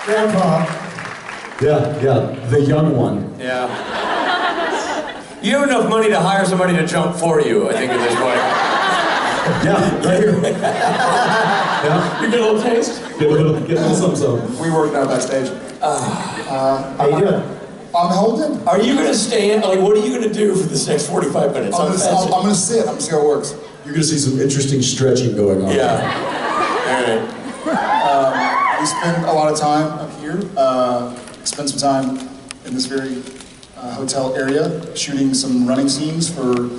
Grandpa. Yeah, the young one. Yeah. You have enough money to hire somebody to jump for you, I think, at this point. Yeah, right here. Yeah. You get a little taste? Get a little something. We worked out backstage. How you doing? I'm holding. Are you going to stay in? Like, what are you going to do for this next 45 minutes? I'm gonna sit. I'm gonna see how it works. You're gonna see some interesting stretching going on. Yeah. All right. We spend a lot of time up here. Spend some time in this very hotel area shooting some running scenes for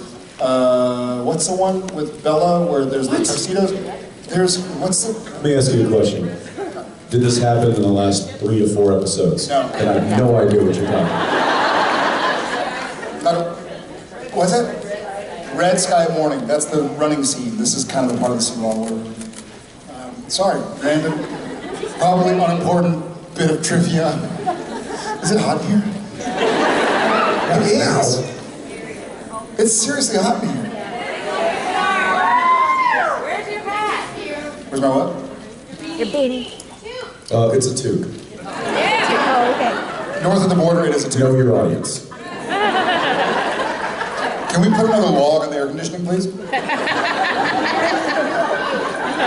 what's the one with Bella where there's the tuxedos? Let me ask you a question. Did this happen in the last 3 to 4 episodes? No. And I have no idea what you're talking about. What's that? Red Sky Morning. That's the running scene. This is kind of the part of the scene where sorry, random, probably unimportant bit of trivia. Is it hot in here? It is. It's seriously hot in here. Where's your hat? Where's my what? Your beanie. It's a tube. Oh, okay. North of the border, it is a tube. Know your audience. Can we put another log on the air conditioning, please?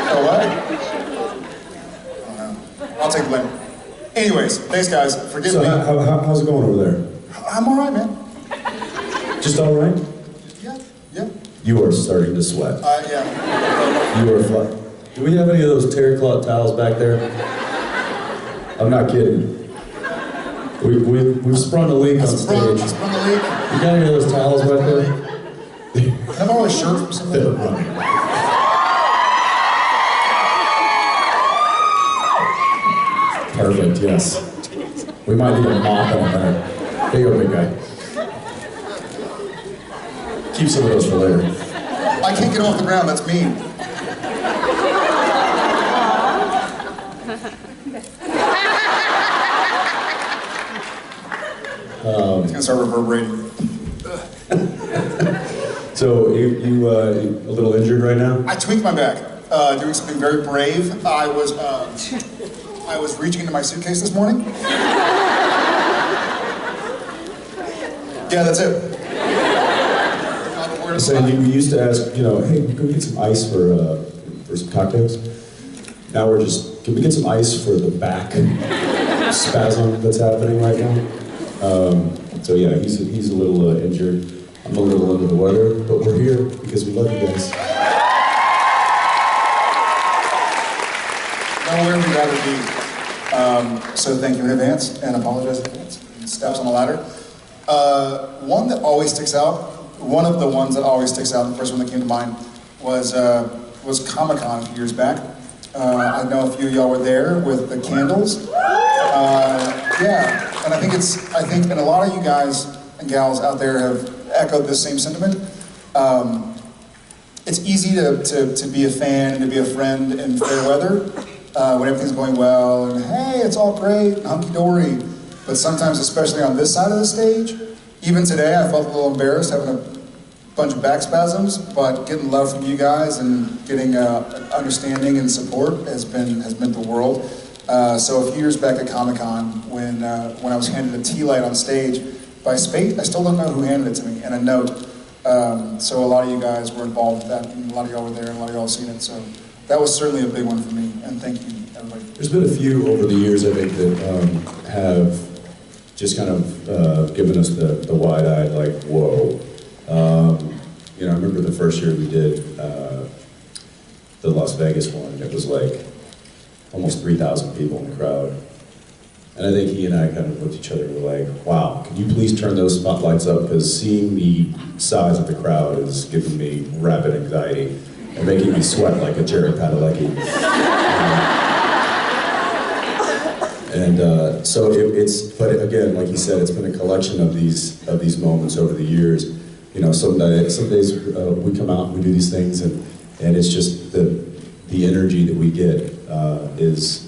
Oh, what? I'll take the blame. Anyways, thanks guys. Forgive So me. how's it going over there? I'm alright, man. Just all right? Yeah. You are starting to sweat. Yeah. You are flat. Do we have any of those terry cloth towels back there? I'm not kidding. We've sprung a leak on stage. I sprung a leak. You got any of those towels back there? Can I borrow a shirt from somebody? Perfect, yes. We might need a mop on that. Here you go, big guy. Keep some of those for later. I can't get off the ground, that's mean. It's gonna start reverberating. So, you a little injured right now? I tweaked my back, doing something very brave. I was reaching into my suitcase this morning. Yeah, that's it. So you used to ask, hey, can we get some ice for some cocktails? Now we're just, can we get some ice for the back spasm that's happening right now? So yeah, he's a little injured. I'm a little under the weather, but we're here because we love you guys. Nowhere we'd rather be. So thank you in advance, and apologize in advance. Steps on the ladder. One that always sticks out, one of the ones that always sticks out, the first one that came to mind, was Comic-Con a few years back. I know a few of y'all were there with the candles. Yeah, and I think and a lot of you guys and gals out there have echoed this same sentiment. It's easy to be a fan and to be a friend in fair weather when everything's going well and hey, it's all great and hunky-dory. But sometimes, especially on this side of the stage, even today I felt a little embarrassed having a bunch of back spasms, but getting love from you guys and getting understanding and support has meant the world. So a few years back at Comic-Con, when I was handed a tea light on stage by Spate, I still don't know who handed it to me, and a note. So a lot of you guys were involved with that, and a lot of y'all were there, and a lot of y'all have seen it. So that was certainly a big one for me, and thank you, everybody. There's been a few over the years, I think, that have just kind of given us the wide-eyed, like, whoa. I remember the first year we did the Las Vegas one, and it was like almost 3,000 people in the crowd. And I think he and I kind of looked at each other and were like, wow, can you please turn those spotlights up? Because seeing the size of the crowd is giving me rapid anxiety and making me sweat like a Jerry Padalecki. So but again, like you said, it's been a collection of these moments over the years. Some days we come out and we do these things, and it's just the energy that we get is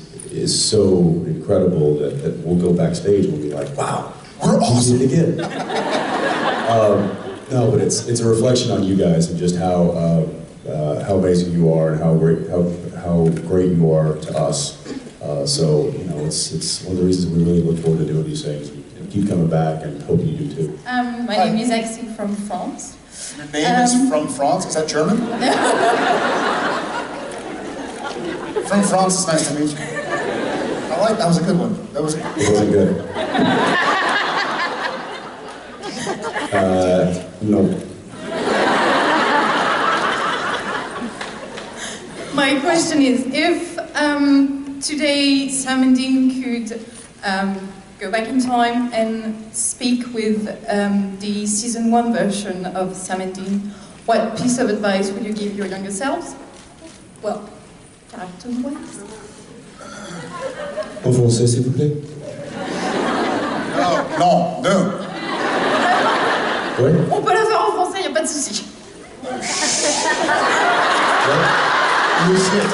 so incredible that we'll go backstage and we'll be like, wow, we're awesome. We did it again. No, but it's a reflection on you guys and just how amazing you are and how great you are to us. So, you know, it's one of the reasons we really look forward to doing these things and keep coming back and hope you do too. My name is actually from France. Your name is from France? Is that German? From France, it's nice to meet you. I like that. Was a good one. That was. It wasn't good. No. My question is, if today Sam and Dean could go back in time and speak with the season 1 version of Sam and Dean, what piece of advice would you give your younger selves? Well, character-wise. En français, s'il vous plaît. Non, deux. Ouais. On peut la faire en français, y a pas de souci. You shit.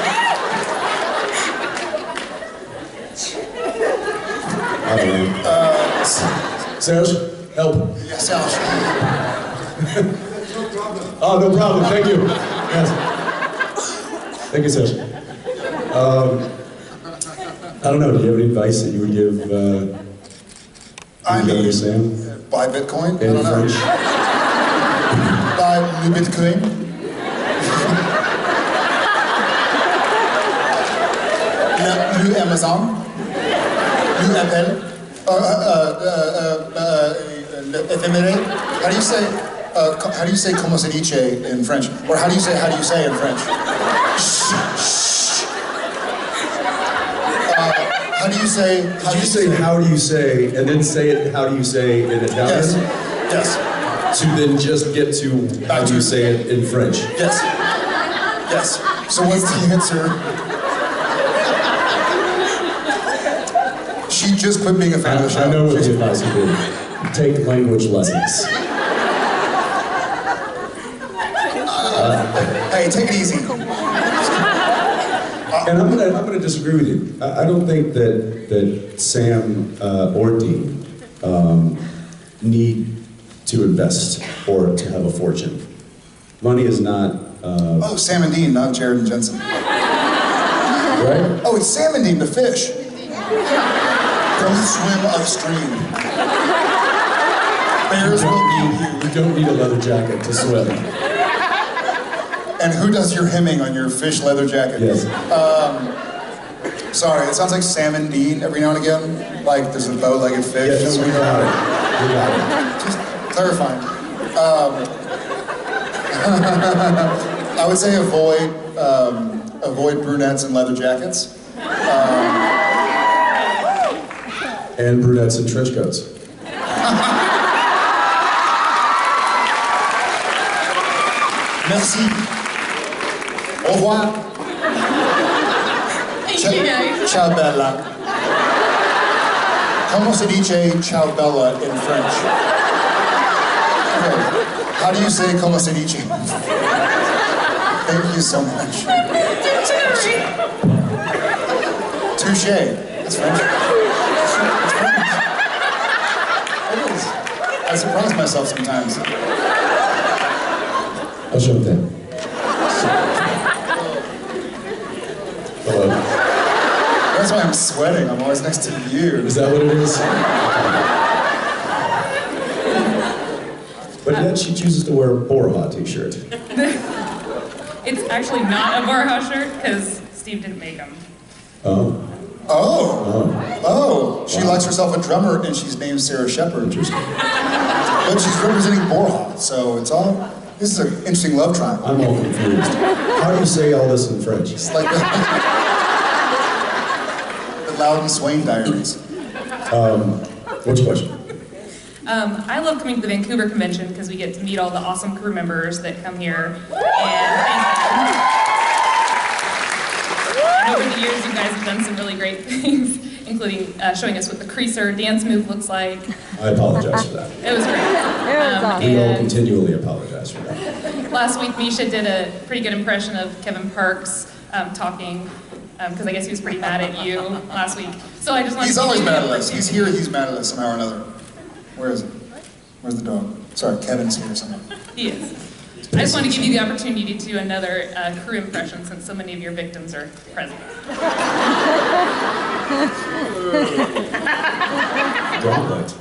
I don't know. Serge, help. Yeah, Serge. Oh, no problem. Thank you. Yes. Thank you, Serge. I don't know. Do you have any advice that you would give younger Sam? Buy Bitcoin? I In don't know. French? Buy le Bitcoin? Le Amazon? Le Apple? Le éphéméré? How do you say como se dice in French? Or how do you say in French? How do you say? Did you say how do you say, and then say it how do you say in Italian? Yes. Yes. To then just get to how do you say it in French? Yes. Yes. So what's the answer? She just quit being a fan of the show. I know what the advice would be. Take language lessons. Hey, take it easy. And I'm gonna disagree with you. I don't think that Sam or Dean need to invest or to have a fortune. Money is not. Oh, Sam and Dean, not Jared and Jensen. Right? Oh, it's Sam and Dean, the fish. Go swim upstream. Bears will eat you. You don't need a leather jacket to swim. And who does your hemming on your fish leather jacket? Yes. Sorry, it sounds like Sam and Dean every now and again. Like there's a bow-legged fish. Yes, we got it. We got it. Just clarifying. I would say avoid brunettes and leather jackets. And brunettes in trench coats. Merci. Au revoir. Thank you. Ciao bella. Como se dice ciao bella in French? Okay. How do you say como se dice? Thank you so much. Touche. That's French. It is. I surprise myself sometimes. Enchanté. Hello. That's why I'm sweating. I'm always next to you. Is that what it is? But yet she chooses to wear a Borja t-shirt. It's actually not a Borja shirt because Steve didn't make them. Oh. Oh. Oh. She likes herself a drummer and she's named Sarah Shepard. Interesting. But she's representing Borja, so it's all. This is an interesting love triangle. I'm all confused. How do you say all this in French? It's like the Loudon Swain diaries. Which question? I love coming to the Vancouver convention because we get to meet all the awesome crew members that come here. And over the years, you guys have done some really great things, including showing us what the creaser dance move looks like. I apologize for that. It was great. We all And continually apologize for that. last week, Misha did a pretty good impression of Kevin Parks talking, because I guess he was pretty mad at you last week. So I just wanted He's to always give you mad the at us. He's here, he's mad at us somehow or another. Where is it? Where's the dog? Sorry, Kevin's here somehow. He is. I just want to give you the opportunity to do another crew impression since so many of your victims are present. gauntlet.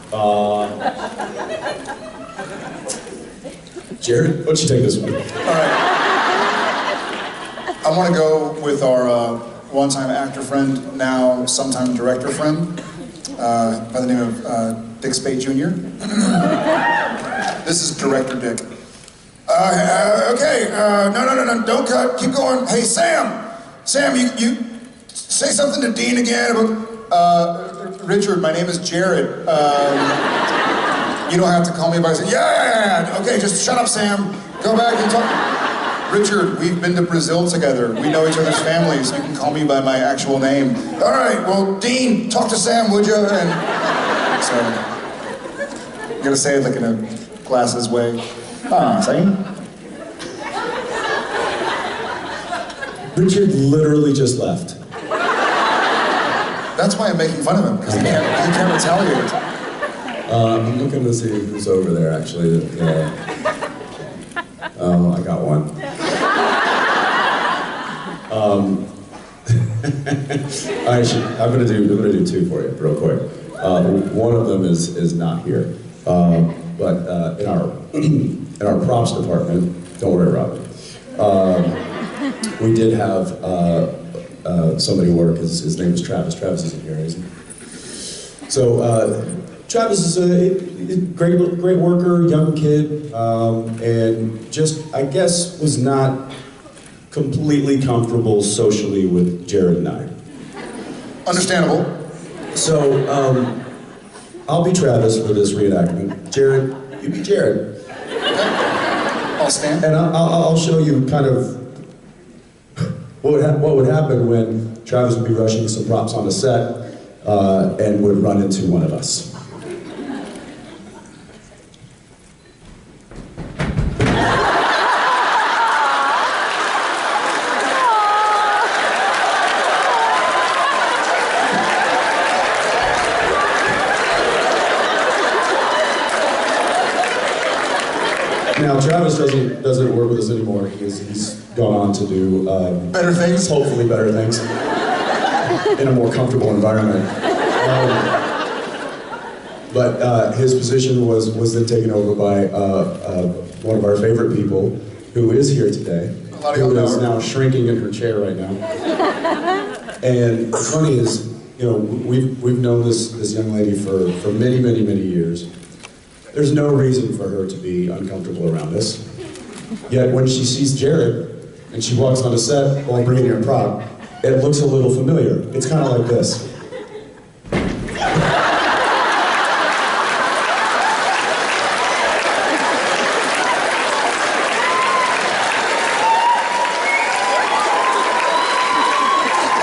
Jared, why don't you take this one? All right. I want to go with our one-time actor friend, now sometime director friend, by the name of Dick Spade Jr. This is Director Dick. Okay, no, don't cut, keep going. Hey, Sam, you say something to Dean again about, Richard, my name is Jared. You don't have to call me by saying, yeah, okay, just shut up, Sam. Go back and talk. Richard, we've been to Brazil together. We know each other's families. You can call me by my actual name. All right, well, Dean, talk to Sam, would you? And so, I'm gonna say it like in a glasses way. Sam. Richard literally just left. That's why I'm making fun of him, because he can't retaliate. I'm looking to see who's over there, actually. Oh, I got one. I'm gonna do two for you, real quick. One of them is not here, but in our props department, don't worry, Robin. We did have somebody work. His name is Travis. Travis isn't here, is he? So Travis is a great worker, young kid, and just, I guess, was not completely comfortable socially with Jared and I. Understandable. So, I'll be Travis for this reenactment. Jared, you be Jared. I'll stand. And I'll show you kind of what would happen when Travis would be rushing some props on the set and would run into one of us. Now, Travis doesn't work with us anymore because he's gone on to do better things. Hopefully, better things in a more comfortable environment. But his position was then taken over by one of our favorite people, who is here today, who is now shrinking in her chair right now. And the funny is, you know, we've known this young lady for many years. There's no reason for her to be uncomfortable around us. Yet when she sees Jared and she walks on the set while bringing her prop, it looks a little familiar. It's kind of like this.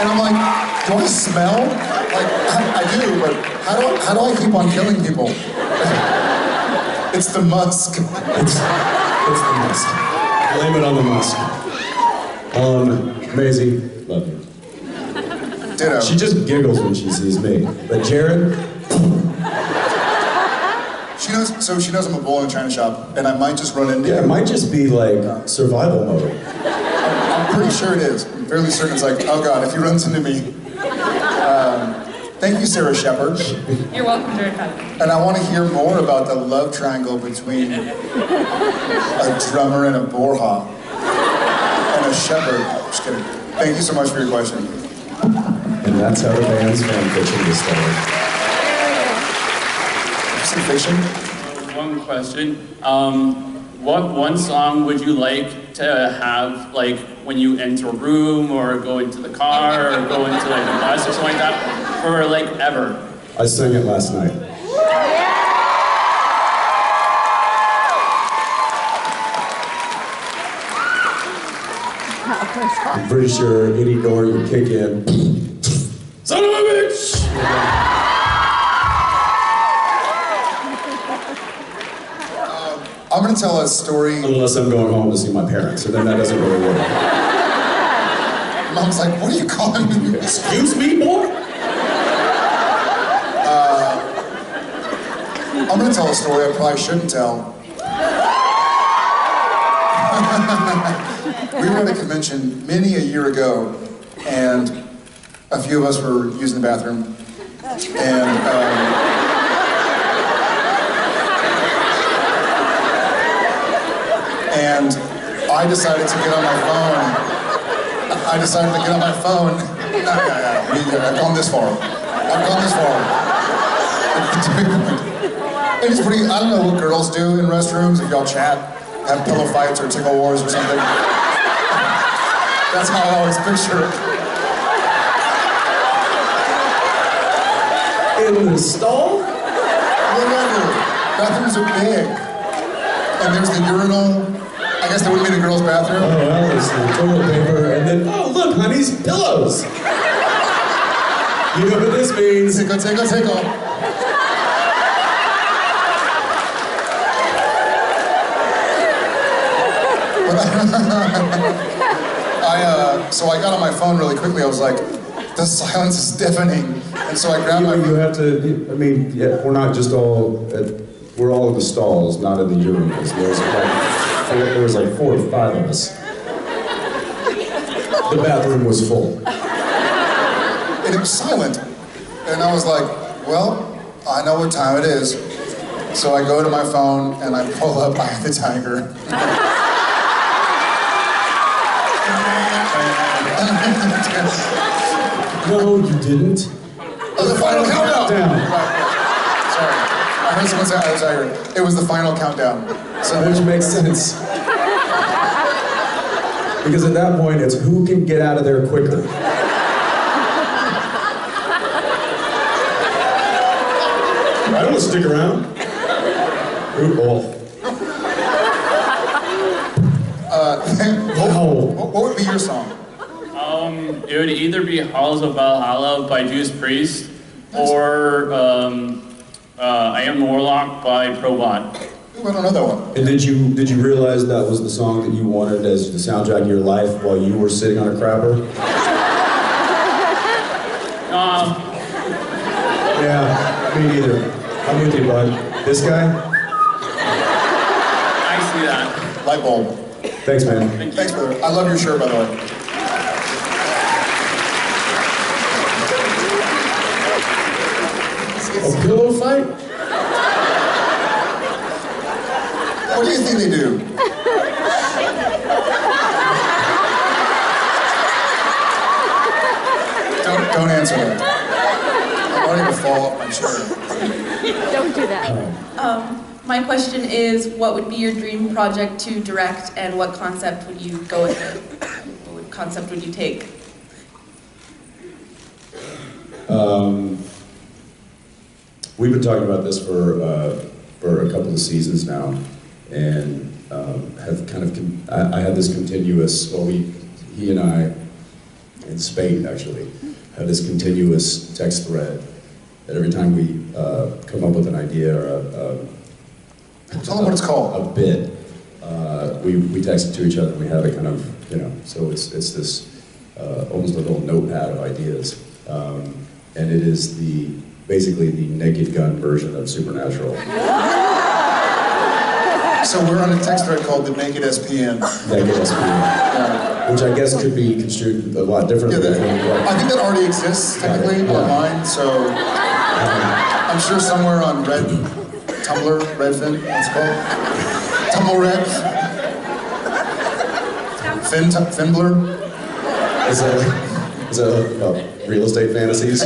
And I'm like, do I smell? Like, I do, but how do I keep on killing people? It's the musk. It's the musk. Blame it on the musk. Maisie, love you. Ditto. She just giggles when she sees me. But Jared, She knows I'm a bull in a china shop, and I might just run into yeah, it you. might just be like survival mode. I'm pretty sure it is. I'm fairly certain it's like, oh God, if he runs into me. Thank you, Sarah Shepard. You're welcome, Jared. And I want to hear more about the love triangle between a drummer and a borha and a shepherd. Just kidding. Thank you so much for your question. And that's how the band's fan fiction is started. Some fiction? One question. What one song would you like to have, like, when you enter a room or go into the car or go into like a bus or something like that, for like ever? I sang it last night. I'm pretty sure any door you kick in, son of a bitch! I'm going to tell a story. Unless I'm going home to see my parents, and then that doesn't really work. Mom's like, what are you calling me? Excuse me, boy? I'm going to tell a story I probably shouldn't tell. We were at a convention many a year ago, and a few of us were using the bathroom, and And I decided to get on my phone. I've gone this far. And it's pretty, I don't know what girls do in restrooms, if y'all chat, have pillow fights or tickle wars or something. That's how I always picture it. In the stall? Whatever. Bathrooms are big. And there's the urinal. I guess that wouldn't be the girls' bathroom. Oh, well, there's the toilet paper, and then, oh, look, honey's pillows. You know what this means. Tickle. So I got on my phone really quickly. I was like, the silence is deafening. And so I grabbed my... You have to, I mean, yeah, we're not just all, we're all in the stalls, not in the urinals. There was like 4 or 5 of us. The bathroom was full. And it was silent. And I was like, well, I know what time it is. So I go to my phone and I pull up Eye of the Tiger. No, you didn't. Oh, the final countdown! Right. Sorry. I heard someone say Eye of the Tiger. It was the final countdown. So which makes sense. Because at that point, it's who can get out of there quicker. I don't want to stick around. What would be your song? It would either be Halls of Valhalla by Judas Priest or I Am the Warlock by Probot. Ooh, I don't know that one. And did you realize that was the song that you wanted as the soundtrack of your life while you were sitting on a crapper? Yeah, me neither. I'm with you, bud. This guy? I see that. Light bulb. Thanks, man. Thanks, brother. I love your shirt, by the way. A pillow fight? What do you think they do? Don't answer that. I don't even fall off my chair. Don't do that. My question is, what would be your dream project to direct, and what concept would you go with? What concept would you take? We've been talking about this for a couple of seasons now, and have kind of I had this continuous. Well, he and I, in Spain actually, have this continuous text thread that every time we come up with an idea or tell them what it's called. A bit. We text it to each other, and we have it kind of, so it's this almost a little notepad of ideas, and it is basically the Naked Gun version of Supernatural. So we're on a text thread called the Naked SPN. Naked SPN, which I guess could be construed a lot differently. Yeah, I think that already exists technically online, so I'm sure somewhere on Tumblr, Redfin, what's it called? Tumblr. Finblr? Is that real estate fantasies?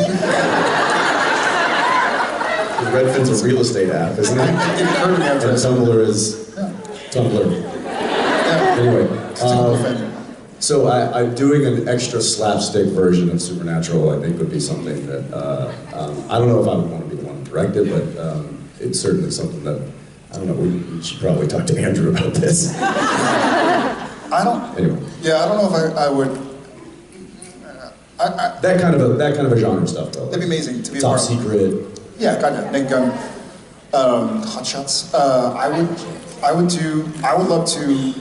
Redfin's a real estate app, isn't it? It occurred to me after And Tumblr is Tumblr. Yeah. Anyway, Tumblr. so I'm doing an extra slapstick version of Supernatural. I think would be something that I don't know if I would want to be the one to direct it, but it's certainly something that I don't know. We should probably talk to Andrew about this. Anyway. Yeah, I don't know if I would. That kind of a genre stuff, though. That'd be amazing to be Top part of. secret. Yeah, kind of. Naked Gun, Hot Shots. I would love to.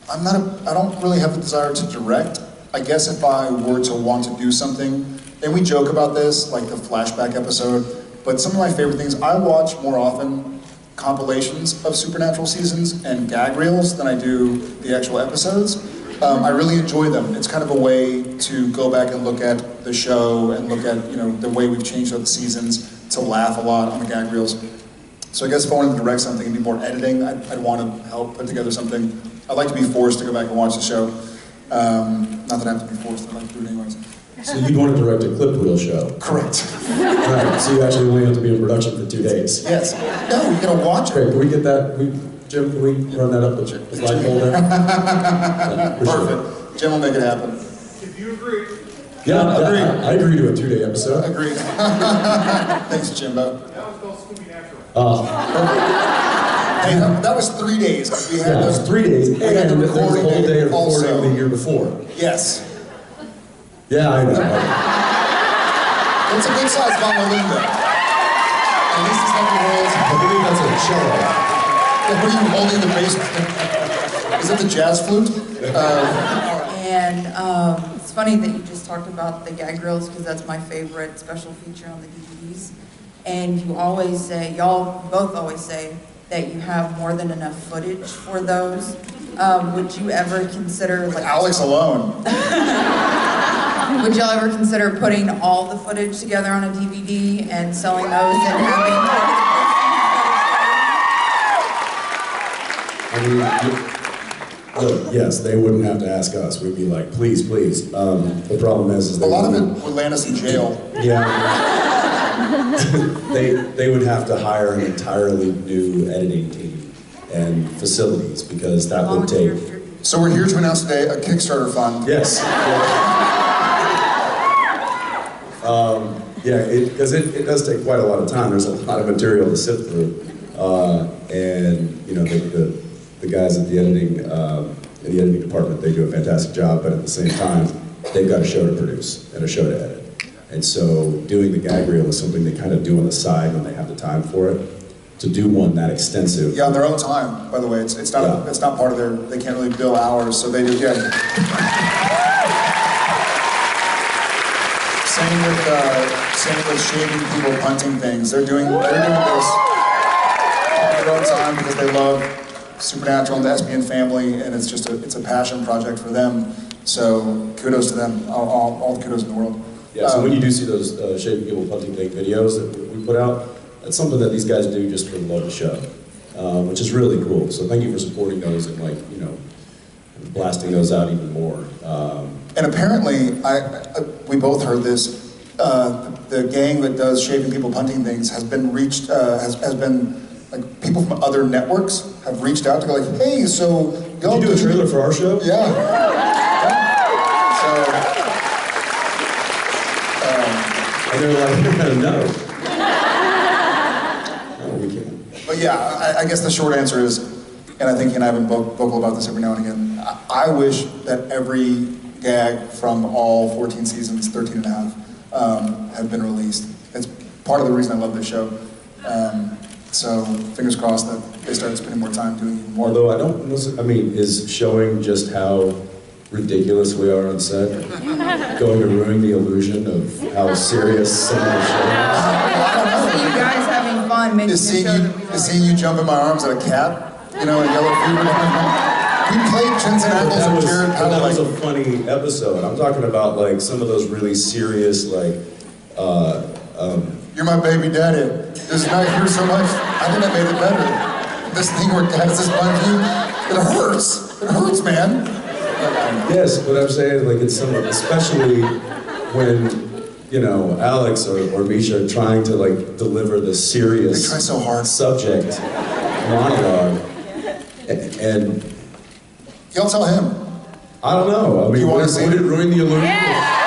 I don't really have the desire to direct. I guess if I were to want to do something, and we joke about this, like the flashback episode, but some of my favorite things, I watch more often compilations of Supernatural seasons and gag reels than I do the actual episodes. I really enjoy them. It's kind of a way to go back and look at the show and look at the way we've changed up the seasons, to laugh a lot on the gag reels. So I guess if I wanted to direct something and do more editing, I'd want to help put together something. I'd like to be forced to go back and watch the show. Not that I have to be forced, I'd like to do it anyways. So you'd want to direct a clip reel show? Correct. Right, so you actually only have to be in production for 2 days? Yes. No, you gotta watch it. Great, can we get that, Jim, can we run that up the flagpole there? Yeah, Perfect. Jim will make it happen. If you agree. Yeah, Agreed. I agree to a 2-day episode. Agreed. Thanks, Jimbo. That was called Scooby Natural. Hey, that was 3 days. We had Yeah, it was 3 days, and had the there was a recording whole day of also. recording the year before. Yes. Yeah, I know. It's a good size Linda. At least it's not the world's. I believe that's a cello. What are you holding in the basement? Is it the jazz flute? And it's funny that you just talked about the gag reels because that's my favorite special feature on the DVDs. And you always say, y'all both always say that you have more than enough footage for those. Would you ever consider like Alex alone. Would y'all ever consider putting all the footage together on a DVD and selling those and having I mean, look, yes, they wouldn't have to ask us. We'd be like, please, please. The problem is A lot of it would land us in jail. Yeah. they would have to hire an entirely new editing team and facilities because that would take. So we're here to announce today a Kickstarter fund. Yes. Yeah, because it does take quite a lot of time. There's a lot of material to sift through, and you know the guys at the editing in the editing department, they do a fantastic job. But at the same time, they've got a show to produce and a show to edit. And so doing the gag reel is something they kind of do on the side when they have the time for it. To do one that extensive. Yeah, on their own time, by the way. It's not it's not part of their. They can't really bill hours, so they do. Yeah. Same with shaving people, punting things. They're doing this on their own time because they love Supernatural and the SBN family, and it's a passion project for them. So kudos to them. All the kudos in the world. Yeah. So when you do see those shaving people punting thing videos that we put out, that's something that these guys do just for the love of the show, which is really cool. So thank you for supporting those and blasting those out even more. And apparently, we both heard this. The gang that does shaving people punting things has been reached. Has been like people from other networks have reached out to go like, hey, so y'all did you do a trailer for our show? Yeah. And they're like, no. But yeah, I guess the short answer is, and I think you and I have been vocal about this every now and again, I wish that every gag from all 14 seasons, 13 and a half, had been released. It's part of the reason I love this show. So fingers crossed that they start spending more time doing even more. Although is showing just how ridiculous we are on set going to ruin the illusion of how serious some of the show is? you guys having fun making Is seeing you jump in my arms at a cat, in yellow fever. We played Jensen apples and Jared that was a funny episode. I'm talking about like some of those really serious you're my baby daddy. This night here so much. I think I made it better. This thing where dad has this blind view, it hurts. It hurts, man. Yes, but I'm saying like it's some, especially when Alex or Misha are trying to like deliver the serious they try so hard. subject monologue, and y'all tell him. I don't know. I mean, would it ruin the illusion? Yeah.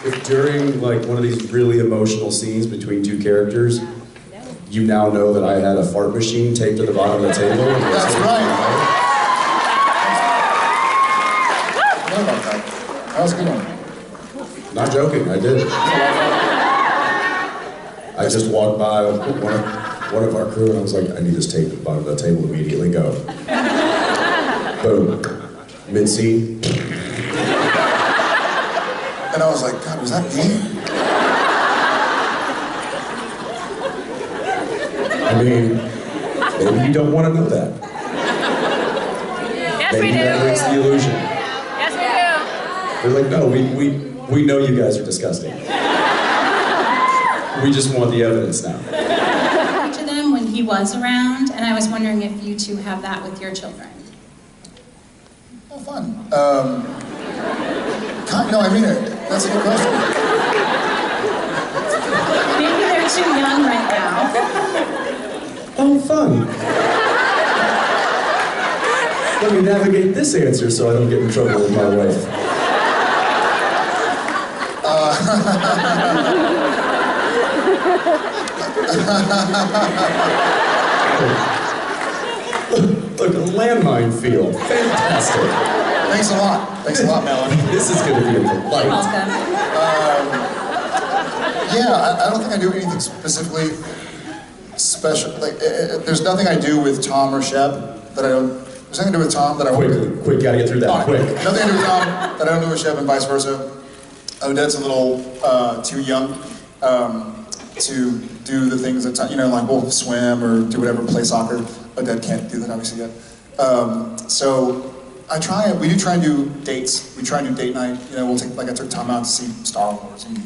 If during like one of these really emotional scenes between two characters, you now know that I had a fart machine taped to the bottom of the table. That's right. I know about that. That was a good one. Not joking, I did. I just walked by one of our crew and I was like, I need this tape at the bottom of the table immediately, go. Boom. Mid-scene. And I was like, God, was that me? I mean, maybe you don't want to know that. Yes, Maybe we do. that breaks the illusion. Yes, we do. They're like, no, we know you guys are disgusting. We just want the evidence now. To them when he was around, and I was wondering if you two have that with your children. Oh, fun. No, I mean it. That's a good question. Maybe they're too young right now. Oh, fun. Let me navigate this answer so I don't get in trouble with my wife. Look, a landmine field. Fantastic. Thanks a lot. Thanks a lot, Melanie. This is going to be a delight. Welcome. Yeah, I don't think I do anything specifically special. Like, there's nothing I do with Tom or Shep that I don't. There's nothing to do with Tom that I won't. Quick, gotta get through that quick. Nothing to do with Tom that I don't do with Shep and vice versa. Odette's a little too young to do the things that, like we'll swim or do whatever, play soccer. Odette can't do that obviously yet. So we do try and do dates. We try and do date night. We'll take, like I took Tom out to see Star Wars and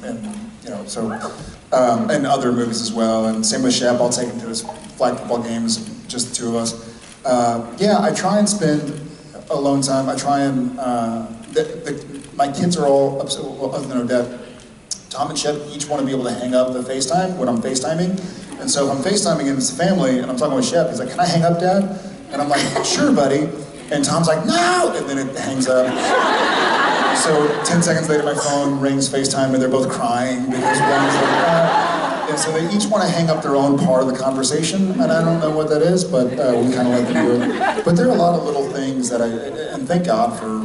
and other movies as well. And same with Shep, I'll take him to his flag football games, just the two of us. Yeah, I try and spend alone time. I try and, my kids are all, well, other than Odette, Tom and Shep each want to be able to hang up the FaceTime when I'm FaceTiming. And so if I'm FaceTiming and it's a family and I'm talking with Shep, he's like, "Can I hang up, Dad?" And I'm like, "Sure, buddy." And Tom's like, "No!" And then it hangs up. So 10 seconds later, my phone rings FaceTime and they're both crying because one's like, and so they each want to hang up their own part of the conversation, and I don't know what that is, but we kind of let them do it. But there are a lot of little things that and thank God for,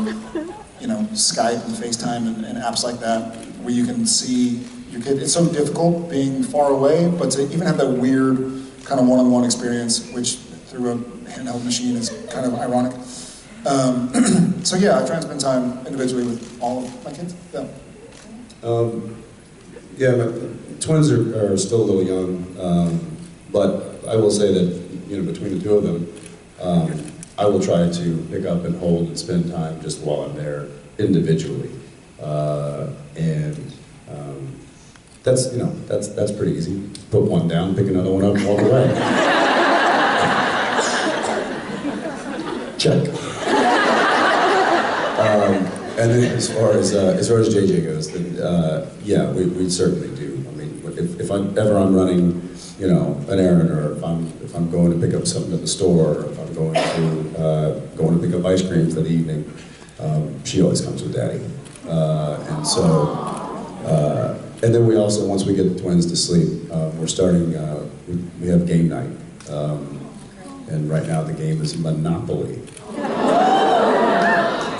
Skype and FaceTime and apps like that, where you can see your kid. It's so difficult being far away, but to even have that weird kind of one-on-one experience, which through a handheld machine is kind of ironic. So yeah, I try and spend time individually with all of my kids. Yeah. Yeah, my twins are still a little young, but I will say that between the two of them, I will try to pick up and hold and spend time just while I'm there individually, and that's pretty easy. Put one down, pick another one up, and walk away. Check. And then as far as JJ goes, then yeah, we certainly do. I mean, if I'm running, an errand, or if I'm going to pick up something at the store, or if I'm going to pick up ice cream for the evening, she always comes with Daddy. And then we also, once we get the twins to sleep, we're starting. We have game night, and right now the game is Monopoly.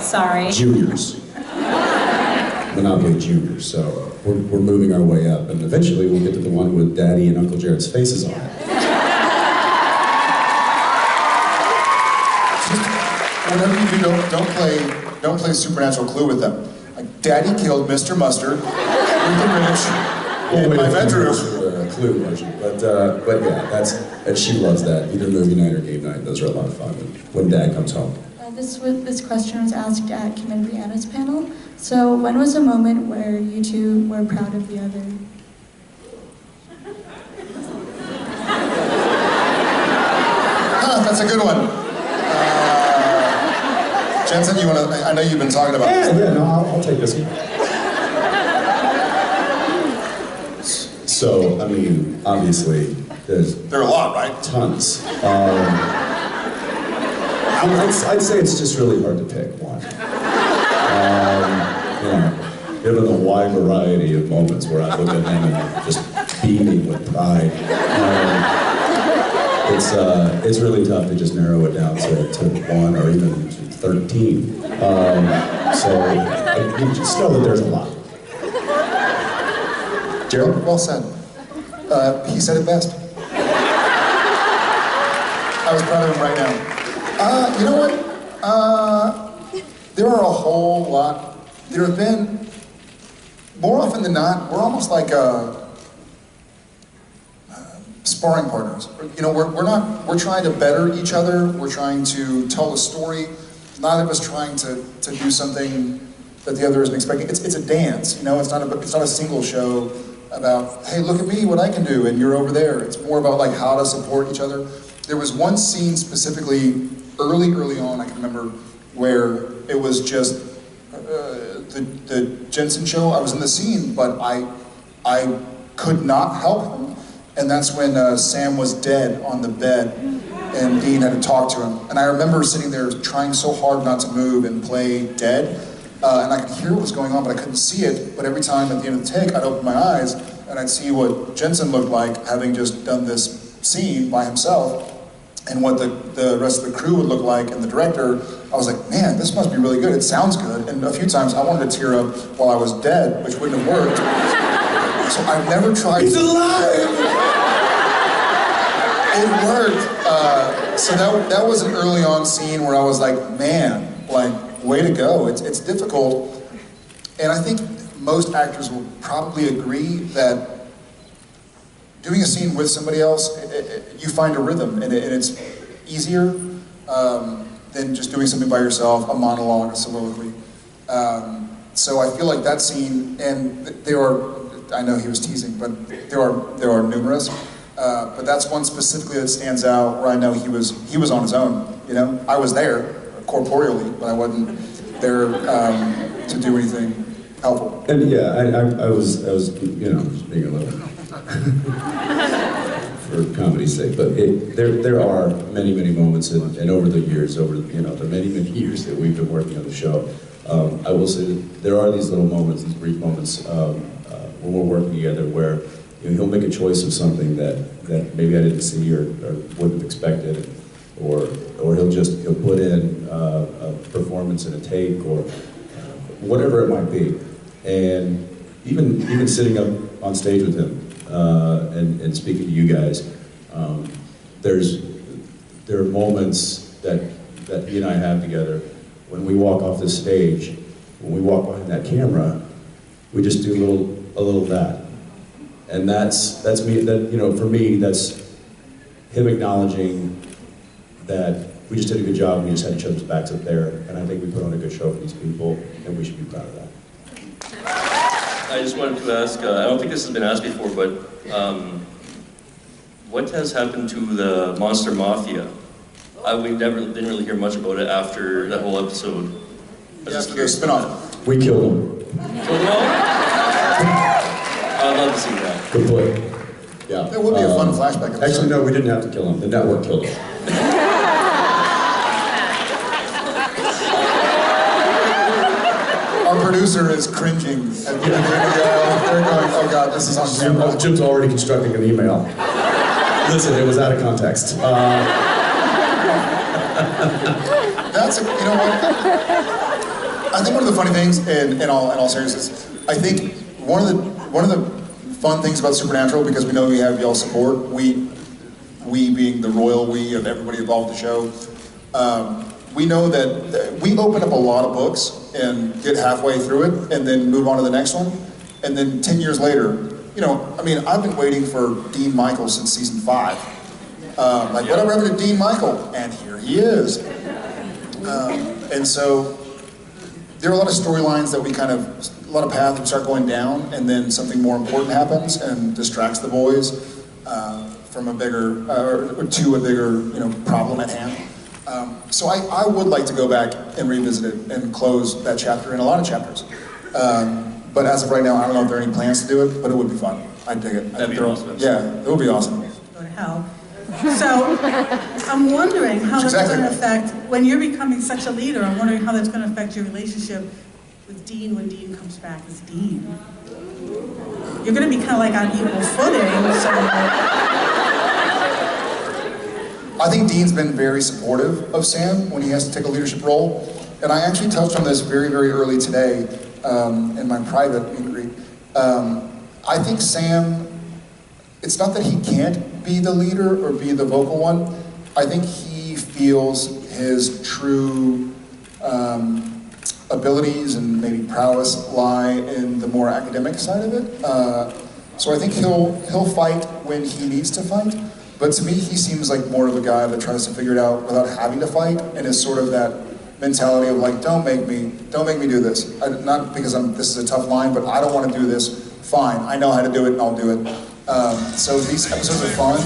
Sorry. Juniors. Monopoly Juniors. So we're moving our way up, and eventually we'll get to the one with Daddy and Uncle Jared's faces on it. Whatever you do, don't play Supernatural Clue with them. Like, Daddy killed Mr. Mustard with the wrench in my bedroom. Clue version, but yeah, and she loves that. Either movie night or game night. Those are a lot of fun when Dad comes home. This question was asked at Kim and Brianna's panel. So when was a moment where you two were proud of the other? That's a good one. Jensen, I know you've been talking about this. Yeah, no, I'll take this one. So, I mean, obviously, there are a lot, right? Tons. I'd say it's just really hard to pick one. Given the wide variety of moments where I look at him and I'm just beaming with pride, it's really tough to just narrow it down to one or even 13. So you just know that there's a lot. Gerald? Well said. He said it best. I was proud of him right now. You know what? There are a whole lot. There have been, more often than not, we're almost like sparring partners. We're trying to better each other. We're trying to tell a story. Neither of us trying to do something that the other isn't expecting. It's a dance. It's not a single show. about, hey, look at me, what I can do, and you're over there. It's more about like how to support each other. There was one scene specifically early on, I can remember, where it was just the Jensen show. I was in the scene, but I could not help him. And that's when Sam was dead on the bed, and Dean had to talk to him. And I remember sitting there trying so hard not to move and play dead, and I could hear what was going on, but I couldn't see it. But every time at the end of the take, I'd open my eyes, and I'd see what Jensen looked like, having just done this scene by himself, and what the rest of the crew would look like, and the director. I was like, man, this must be really good. It sounds good. And a few times I wanted to tear up while I was dead, which wouldn't have worked. So I've never tried. He's alive! It worked. So that was an early on scene where I was like, man, like, way to go. It's difficult. And I think most actors will probably agree that doing a scene with somebody else, you find a rhythm, and it's easier than just doing something by yourself, a monologue, a soliloquy. So I feel like that scene, and there are, I know he was teasing, but there are numerous. But that's one specifically that stands out where I know he was on his own. You know, I was there corporeally, but I wasn't there to do anything helpful. And yeah, I was you know, just being a little for comedy's sake, but there are many moments, and over the years, you know, the many years that we've been working on the show, I will say that there are these little moments, these brief moments when we're working together where, you know, he'll make a choice of something that maybe I didn't see or wouldn't have expected, or he'll put in a performance in a take or whatever it might be, and even sitting up on stage with him and speaking to you guys, there are moments that he and I have together when we walk off this stage, when we walk behind that camera, we just do a little of that. And that's me, that, you know, for me, that's him acknowledging that we just did a good job and we just had each other's backs up there, and I think we put on a good show for these people, and we should be proud of that. I just wanted to ask, I don't think this has been asked before, but what has happened to the Monster Mafia? We didn't really hear much about it after that whole episode. Yeah, after the spin-off. We killed him. Killed them all? I'd love to see that. Good point. Yeah. There would be a fun flashback. Actually, no, we didn't have to kill him. The network killed him. Our producer is cringing. They're going, oh God, this is on camera. Jim's already constructing an email. Listen, it was out of context. That's, you know what? I think one of the funny things, in all seriousness, I think one of the fun things about Supernatural, because we know we have y'all support, we being the royal we of everybody involved in the show, we know that we open up a lot of books and get halfway through it and then move on to the next one, and then 10 years later, you know, I mean, I've been waiting for Dean Michael since season 5. Like, whatever happened to Dean Michael? And here he is. And so there are a lot of storylines that a lot of paths we start going down, and then something more important happens and distracts the boys from a bigger, or to a bigger, you know, problem at hand. So I would like to go back and revisit it and close that chapter and a lot of chapters. But as of right now, I don't know if there are any plans to do it, but it would be fun. I'd dig it. That'd be awesome. Yeah, it would be awesome. Go to hell. So I'm wondering how that's going to affect, when you're becoming such a leader, I'm wondering how that's going to affect your relationship with Dean when Dean comes back as Dean. You're going to be kind of like on equal footing, so... I think Dean's been very supportive of Sam when he has to take a leadership role. And I actually touched on this very, very early today in my private meet and greet. I think Sam, it's not that he can't be the leader or be the vocal one. I think he feels his true abilities and maybe prowess lie in the more academic side of it. So I think he'll fight when he needs to fight. But to me, he seems like more of a guy that tries to figure it out without having to fight, and is sort of that mentality of like, don't make me do this. Not because this is a tough line, but I don't want to do this fine, I know how to do it and I'll do it. So these episodes are fun.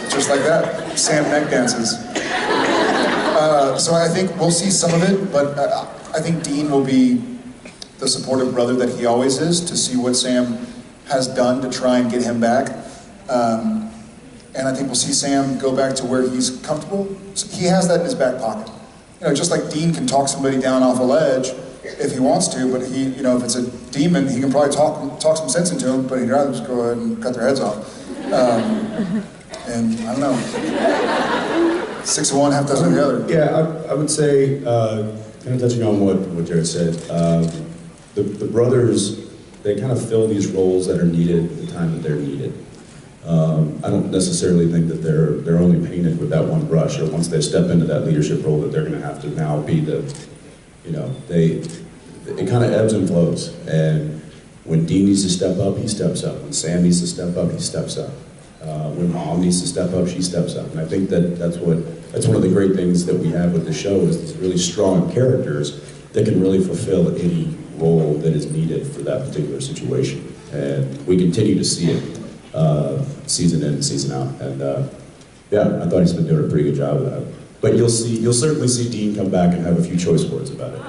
Just like that, Sam neck dances. So I think we'll see some of it, but I think Dean will be the supportive brother that he always is, to see what Sam has done to try and get him back. And I think we'll see Sam go back to where he's comfortable. So he has that in his back pocket. You know, just like Dean can talk somebody down off a ledge if he wants to, but he, you know, if it's a demon, he can probably talk some sense into him, but he'd rather just go ahead and cut their heads off. And I don't know, 6 of one, half dozen of the other. Yeah, I would say, kind of touching on what Jared said, the brothers, they kind of fill these roles that are needed at the time that they're needed. I don't necessarily think that they're only painted with that one brush, or once they step into that leadership role that they're going to have to now be the, you know, it kind of ebbs and flows. And when Dean needs to step up, he steps up. When Sam needs to step up, he steps up. When Mom needs to step up, she steps up. And I think that's one of the great things that we have with the show, is these really strong characters that can really fulfill any role that is needed for that particular situation. And we continue to see it season in and season out. And yeah, I thought he's been doing a pretty good job of that. But you'll certainly see Dean come back and have a few choice words about it.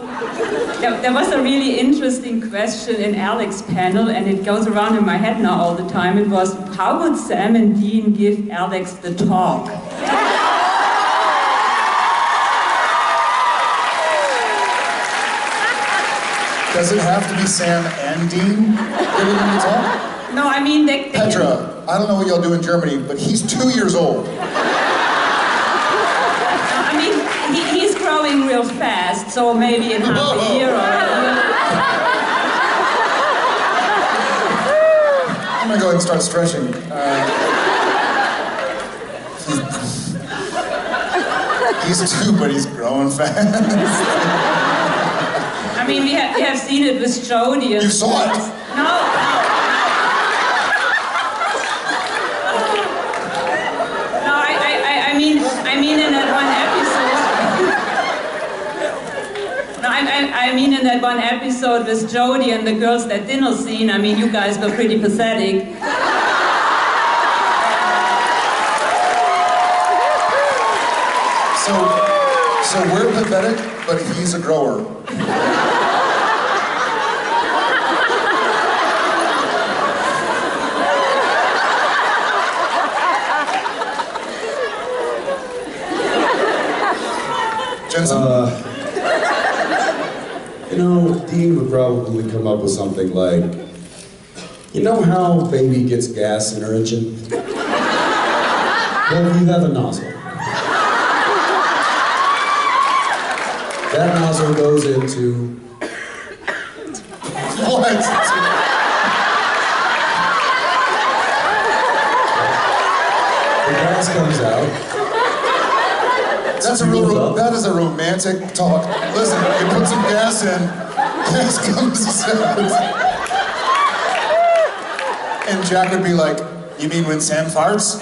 There was a really interesting question in Alex's panel, and it goes around in my head now all the time. It was, how would Sam and Dean give Alex the talk? Does it have to be Sam and Dean giving him the talk? No, I mean, Petra, I don't know what y'all do in Germany, but he's 2 years old. I mean, he's growing real fast, so maybe in half a year or I'm gonna go ahead and start stretching. He's 2, but he's growing fast. I mean, we have seen it with Jodie. You saw it? No. I mean in that one episode. No, I mean in that one episode with Jodie and the girls, that dinner scene, I mean, you guys were pretty pathetic. So we're pathetic, but he's a grower. Jensen? You know, Dean would probably come up with something like, you know how baby gets gas in her engine? Well, you have a nozzle. That nozzle goes into... What? The gas comes out. That is a romantic talk. Listen, you put some gas in, gas comes out. And Jack would be like, you mean when Sam farts?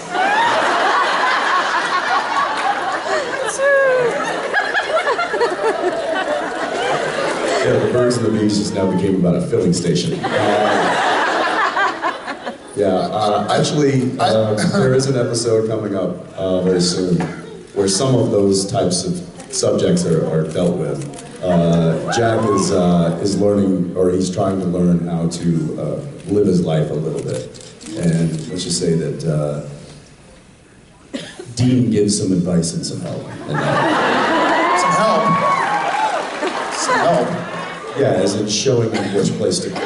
Yeah, the birds and the bees just now became about a filling station. Actually, there is an episode coming up very soon where some of those types of subjects are dealt with. Jack is learning, or he's trying to learn how to live his life a little bit. And let's just say that Dean gives some advice and some help. Some help? Some help? Yeah, as in showing him which place to go.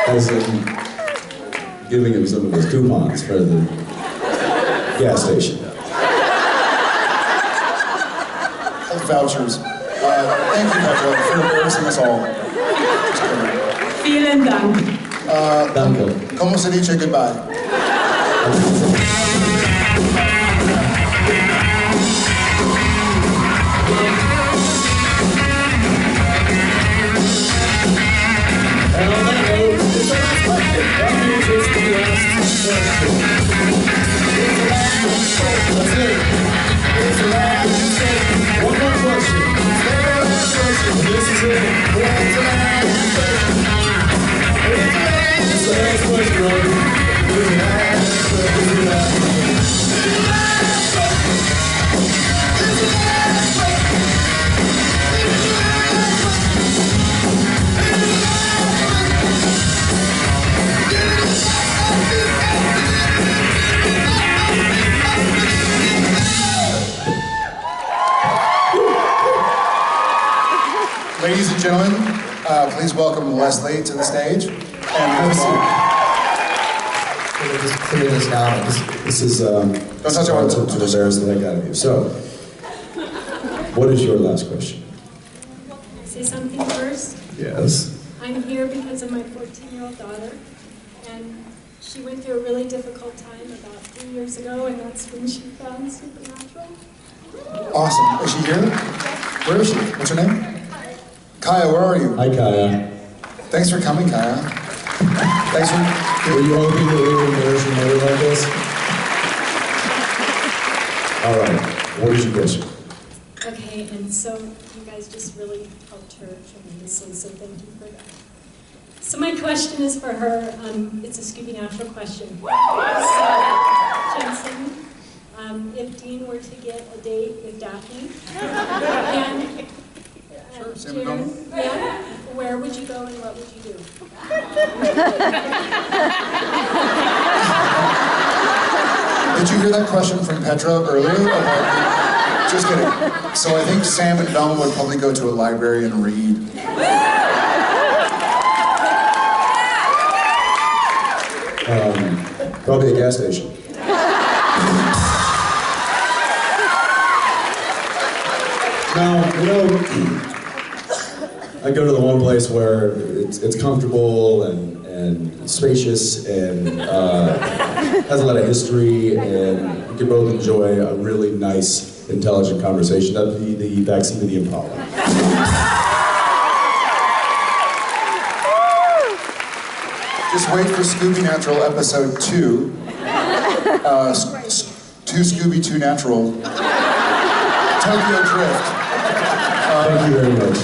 As in giving him some of his coupons for the gas station. Vouchers. Thank you, Petra, for embarrassing us all. Vielen Dank. Danke. ¿Cómo se dice goodbye? And on that note, it's unexpected. That means it's the last question. It's the last gentlemen, please welcome Leslie to the stage. And Just clear this now. This is Don't touch it. to embarrass the heck out of you. So, what is your last question? Say something first. Yes. I'm here because of my 14-year-old daughter, and she went through a really difficult time about 3 years ago, and that's when she found Supernatural. Awesome. Is she here? Where is she? What's her name? Kaya, where are you? Hi, Kaya. Thanks for coming, Kaya. Thanks for... Were you hoping that we would embarrass your mother like this? All right. What is your question? Okay, and so you guys just really helped her tremendously, so thank you for that. So my question is for her. It's a Scooby Natural question. So, Jensen, if Dean were to get a date with Daphne, and Jared, yeah, where would you go and what would you do? Did you hear that question from Petra earlier? Just kidding. So I think Sam and Velma would probably go to a library and read. Probably the gas station. No, you know, I go to the one place where it's comfortable and spacious and has a lot of history, and you can both enjoy a really nice, intelligent conversation. That'd be the backseat of the Impala. Just wait for Scooby Natural episode 2. 2 Scooby 2 Natural. Tokyo Drift. Thank you very much.